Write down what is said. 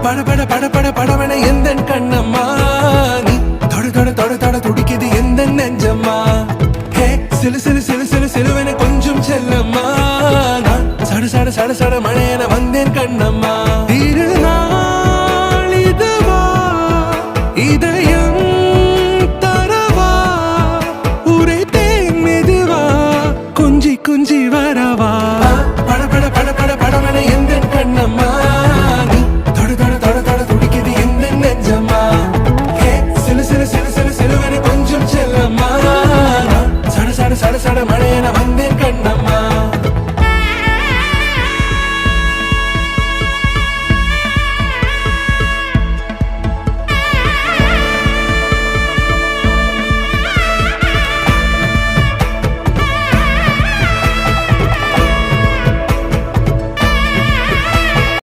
பட பட பட பட படவன எந்த கண்ணம்மா நீ தொட தொட தொட தொட துடிக்குது எந்த நெஞ்சம்மா ஹே சிலு சிலு சிலு சிலு சிலுவன கொஞ்சம் செல்லம்மா சட சட சட சட